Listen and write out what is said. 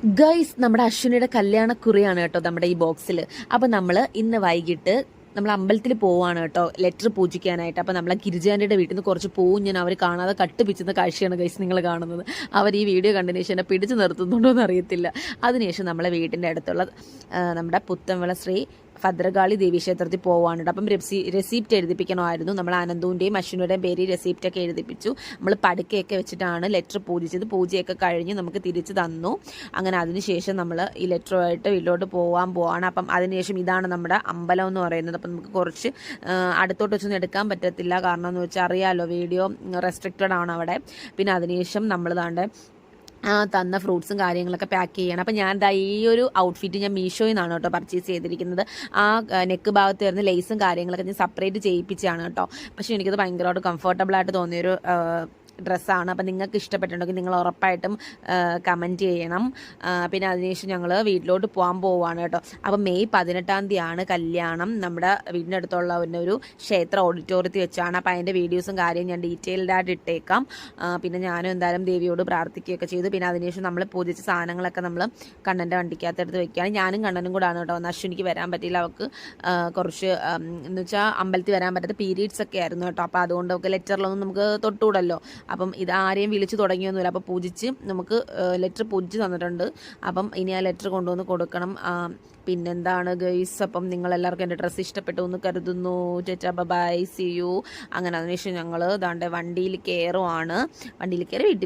Guys, നമ്മുടെ അശ്വിനിയുടെ കല്യാണക്കുറിയാണ് കേട്ടോ നമ്മുടെ ഈ ബോക്സിൽ. അപ്പം നമ്മൾ ഇന്ന് വൈകിട്ട് നമ്മൾ അമ്പലത്തിൽ പോവാണ് കേട്ടോ, ലെറ്റർ പൂജിക്കാനായിട്ട്. അപ്പം നമ്മളെ ഗിരിജാൻ്റെ വീട്ടിൽ നിന്ന് കുറച്ച് പൂവും ഞാൻ അവർ കാണാതെ കട്ടുപിച്ചുന്ന കാഴ്ചയാണ് ഗൈസ് നിങ്ങൾ കാണുന്നത്. അവർ ഈ വീഡിയോ കണ്ടതിന് ശേഷം എന്നെ പിടിച്ചു നിർത്തുന്നുണ്ടോ എന്ന് അറിയത്തില്ല. അതിനുശേഷം നമ്മളെ വീട്ടിൻ്റെ അടുത്തുള്ള നമ്മുടെ പുത്തൻവിള ശ്രീ ഭദ്രകാളി ദേവീക്ഷേത്രത്തിൽ പോവാണ് കേട്ടോ. അപ്പം റെസിപ്റ്റ് എഴുതിപ്പിക്കണമായിരുന്നു. നമ്മൾ അനന്തുവിൻ്റെയും അശ്വിനുടെയും പേര് റെസിപ്റ്റൊക്കെ എഴുതിപ്പിച്ചു. നമ്മൾ പടുക്കയൊക്കെ വെച്ചിട്ടാണ് ലെറ്റർ പൂജിച്ചത്. പൂജയൊക്കെ കഴിഞ്ഞ് നമുക്ക് തിരിച്ച് തന്നു. അങ്ങനെ അതിനുശേഷം നമ്മൾ ഈ ലെറ്ററുമായിട്ട് വീട്ടിലോട്ട് പോവാണ്. അപ്പം അതിനുശേഷം ഇതാണ് നമ്മുടെ അമ്പലം എന്ന് പറയുന്നത്. അപ്പം നമുക്ക് കുറച്ച് അടുത്തോട്ട് വെച്ചൊന്നും എടുക്കാൻ പറ്റത്തില്ല, കാരണം എന്ന് വെച്ചാൽ അറിയാമല്ലോ, വീഡിയോ റെസ്ട്രിക്റ്റഡ് ആണ് അവിടെ. പിന്നെ അതിനുശേഷം നമ്മൾ താണ്ടെ തന്ന ഫ്രൂട്ട്സും കാര്യങ്ങളൊക്കെ പാക്ക് ചെയ്യണം. അപ്പം ഞാൻ ഈ ഒരു ഔട്ട്ഫിറ്റ് ഞാൻ മീഷോയിൽ നിന്നാണ് കേട്ടോ പർച്ചേസ് ചെയ്തിരിക്കുന്നത്. ആ നെക്ക് ഭാഗത്ത് വരുന്ന ലേസും കാര്യങ്ങളൊക്കെ ഞാൻ സെപ്പറേറ്റ് ചെയ്യിപ്പിച്ചാണ് കേട്ടോ. പക്ഷേ എനിക്കത് ഭയങ്കരമായിട്ട് കംഫർട്ടബിളായിട്ട് തോന്നിയൊരു ഡ്രസ്സാണ്. അപ്പം നിങ്ങൾക്ക് ഇഷ്ടപ്പെട്ടിട്ടുണ്ടെങ്കിൽ നിങ്ങൾ ഉറപ്പായിട്ടും കമൻറ്റ് ചെയ്യണം. പിന്നെ അതിനുശേഷം ഞങ്ങൾ വീട്ടിലോട്ട് പോവാണ് കേട്ടോ. അപ്പം മെയ് 18 കല്യാണം. നമ്മുടെ വീടിൻ്റെ അടുത്തുള്ള ഒരു ക്ഷേത്ര ഓഡിറ്റോറിയത്തിൽ വെച്ചാണ്. അപ്പം അതിൻ്റെ വീഡിയോസും കാര്യം ഞാൻ ഡീറ്റെയിൽഡ് ആയിട്ട് ഇട്ടേക്കാം. പിന്നെ ഞാനും എന്തായാലും ദേവിയോട് പ്രാർത്ഥിക്കുകയൊക്കെ ചെയ്തു. പിന്നെ അതിനുശേഷം നമ്മൾ പൂജിച്ച സാധനങ്ങളൊക്കെ നമ്മൾ കണ്ണൻ്റെ വണ്ടിക്കകത്തെടുത്ത് വെക്കുകയാണ്. ഞാനും കണ്ണനും കൂടാണ് കേട്ടോ. അശ്വിനിക്ക് വരാൻ പറ്റിയില്ല, അവൾക്ക് കുറച്ച് എന്ന് വെച്ചാൽ അമ്പലത്തിൽ വരാൻ പറ്റാത്ത പീരീഡ്സ് ഒക്കെ ആയിരുന്നു കേട്ടോ. അപ്പോൾ അതുകൊണ്ട് ഒക്കെ ലെറ്ററിലൊന്നും നമുക്ക് തൊട്ടുകൂടല്ലോ. അപ്പം ഇത് ആരെയും വിളിച്ച് തുടങ്ങിയൊന്നുമില്ല. അപ്പോൾ പൂജിച്ച് നമുക്ക് ലെറ്റർ പൂജിച്ച് തന്നിട്ടുണ്ട്. അപ്പം ഇനി ആ ലെറ്റർ കൊണ്ടുവന്ന് കൊടുക്കണം. പിന്നെന്താണ് ഗൈസ്, അപ്പം നിങ്ങളെല്ലാവർക്കും എൻ്റെ ഡ്രസ്സ് ഇഷ്ടപ്പെട്ടു എന്ന് കരുതുന്നു. ചേച്ചാ ബൈ, സി യു. അങ്ങനെ അതിനുശേഷം ഞങ്ങൾ ദാണ്ടെ വണ്ടിയിൽ കയറി വീട്ടിൽ